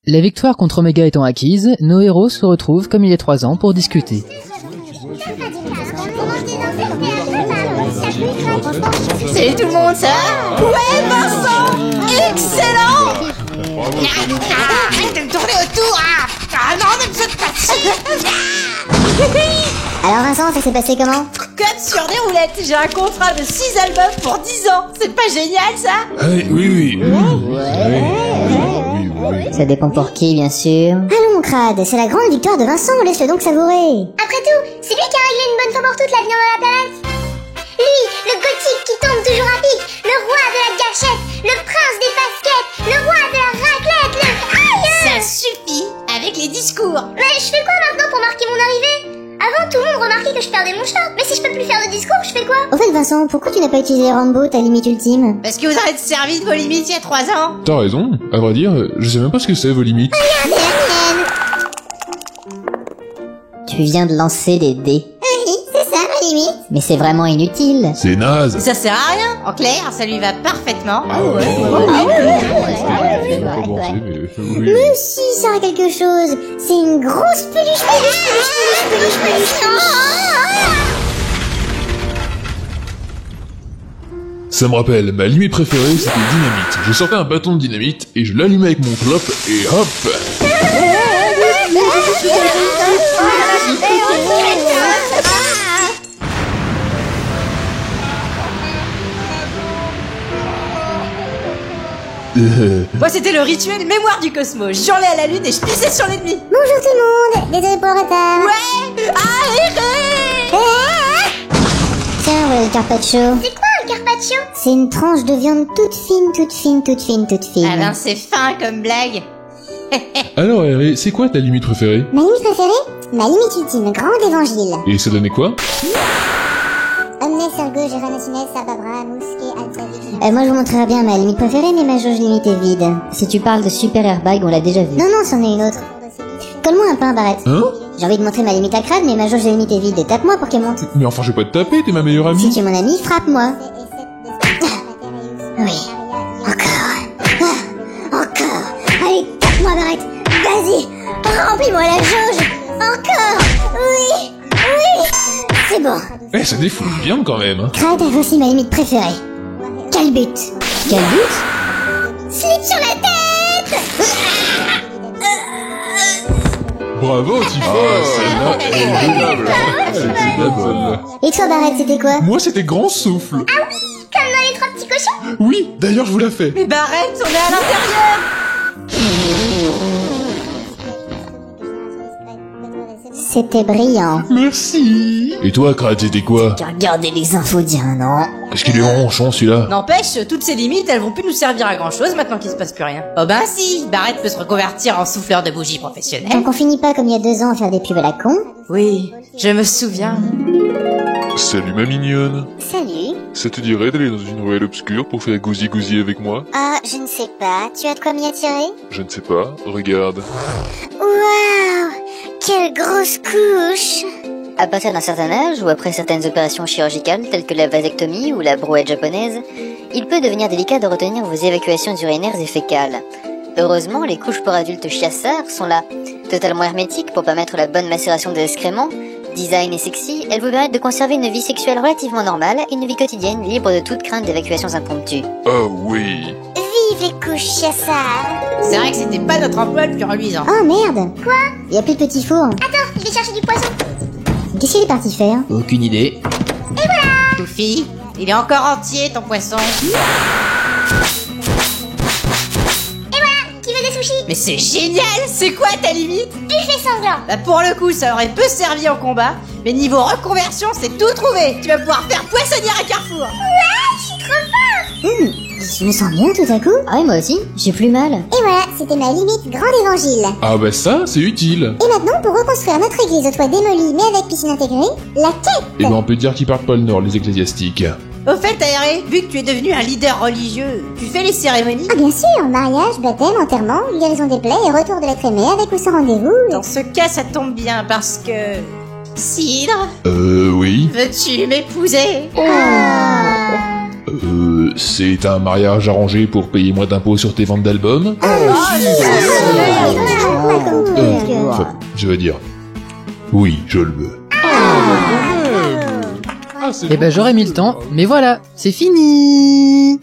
La victoire contre Omega étant acquise, nos héros se retrouvent comme il y a 3 ans pour discuter. Salut tout le monde, ça va? Ouais, Vincent! Excellent! Arrête de me tourner autour, hein! Ah non, ne me saute pas dessus! Alors Vincent, ça s'est passé comment? Comme sur des roulettes, j'ai un contrat de 6 albums pour 10 ans! C'est pas génial, ça? Oui. Ça dépend pour qui, bien sûr. Allons, Crade, c'est la grande victoire de Vincent, laisse-le donc savourer. Après tout, c'est lui qui a réglé une bonne fois pour toutes l'avenir de la planète. Lui, le gothique qui tombe toujours à pic, le roi de la gâchette, le prince des baskets, le roi de la raclette, le... Aïe! Ça suffit avec les discours! Mais je fais quoi maintenant pour marquer mon arrivée? Avant, tout le monde remarquait que je perdais mon chat. Mais si je peux plus faire de discours, je fais quoi? Au fait, Vincent, pourquoi tu n'as pas utilisé Rambo, ta limite ultime? Parce que vous en êtes servi de vos limites il y a 3 ans! T'as raison, à vrai dire, je sais même pas ce que c'est vos limites. Regardez la mienne! Tu viens de lancer des dés. Oui, c'est ça ma limite. Mais c'est vraiment inutile. C'est naze. Ça sert à rien! En clair, ça lui va parfaitement. Mais si, ça a quelque chose. C'est une grosse peluche. Ça me rappelle, ma limite préférée c'était dynamite. Je sortais un bâton de dynamite et je l'allumais avec mon clope et hop. Moi, c'était le rituel mémoire du cosmos. J'enlais à la lune et je pissais sur l'ennemi. Bonjour tout le monde. Désolé pour le retard. Ouais! Aéré! Tiens, voilà le carpaccio. C'est quoi un carpaccio? C'est une tranche de viande toute fine. Ah ben, c'est fin comme blague. Alors Hervé, c'est quoi ta limite préférée? Ma limite préférée? Ma limite ultime, grand évangile. Et ça donnait quoi? Omnes ergo geranacines sababra musque altavik. Moi je vous montrerai bien ma limite préférée, mais ma jauge limite est vide. Si tu parles de super airbag, on l'a déjà vu. Non, c'en est une autre. Colle-moi un pain, Barrette. Hein? J'ai envie de montrer ma limite à Crade, mais ma jauge limite est vide. Tape-moi pour qu'elle monte. Mais enfin je vais pas te taper, t'es ma meilleure Si amie. tu es mon ami, frappe-moi. Oui. Encore. Allez, tape-moi, Barrette. Vas-y. Remplis-moi la jauge. Encore. Oui. C'est bon. Eh, ça défoule bien quand même. Hein. Crade est aussi ma limite préférée. Calbut. Calbut? Slip sur la tête. Bravo Tifa. Celle-là elle est géniale. C'était la bonne. Et toi, Barrette, c'était quoi? Moi c'était grand souffle. Comme dans les 3 petits cochons? Oui, d'ailleurs je vous la fais. Mais Barrette, on est à l'intérieur! C'était brillant. Merci. Et toi Crad, c'était quoi? Regardez les infos d'Iran, non? Qu'est-ce qu'il est ronchon celui-là? N'empêche, toutes ces limites, elles vont plus nous servir à grand chose maintenant qu'il se passe plus rien. Oh ben si, Barrette peut se reconvertir en souffleur de bougies professionnel. Tant qu'on finit pas comme il y a 2 ans à faire des pubs à la con. Oui, je me souviens. Salut ma mignonne. Salut. Ça te dirait d'aller dans une ruelle obscure pour faire gousi avec moi? Ah, je ne sais pas. Tu as de quoi m'y attirer? Je ne sais pas, regarde. Waouh! Quelle grosse couche! À partir d'un certain âge, ou après certaines opérations chirurgicales telles que la vasectomie ou la brouette japonaise, il peut devenir délicat de retenir vos évacuations urinaires et fécales. Heureusement, les couches pour adultes Chiassar sont là. Totalement hermétiques pour permettre la bonne macération des excréments, design et sexy, elles vous permettent de conserver une vie sexuelle relativement normale et une vie quotidienne libre de toute crainte d'évacuations impromptues. Oh oui. Vive les couches Chiassar! C'est vrai que c'était pas notre emploi le plus reluisant. Oh merde! Quoi? Y a plus de petit four. Attends, je vais chercher du poisson. Qu'est-ce qu'il est parti faire? Aucune idée. Touffi, il est encore entier ton poisson. Qui veut des sushis? Mais c'est génial, c'est quoi ta limite? Buffet sanglant. Bah pour le coup, ça aurait peu servi en combat, mais niveau reconversion, c'est tout trouvé. Tu vas pouvoir faire poissonnière à Carrefour. Je suis trop fort. Je me sens bien tout à coup. Ah ouais, moi aussi, j'ai plus mal. Et voilà, c'était ma limite grand évangile. Ah bah ça, c'est utile. Et maintenant, pour reconstruire notre église au toit démoli mais avec piscine intégrée, la quête. Et ben on peut dire qu'ils partent pas le nord, les ecclésiastiques. Au fait, Aéré, vu que tu es devenu un leader religieux, tu fais les cérémonies? Ah bien sûr, mariage, baptême, enterrement, guérison des plaies et retour de l'être aimé avec ou sans rendez-vous. Dans ce cas, ça tombe bien parce que... Cidre, Oui. veux-tu m'épouser? C'est un mariage arrangé pour payer moins d'impôts sur tes ventes d'albums? Oh, Enfin, je veux dire... Oui, je le veux. Eh ben j'aurais mis le temps, mais voilà, c'est fini.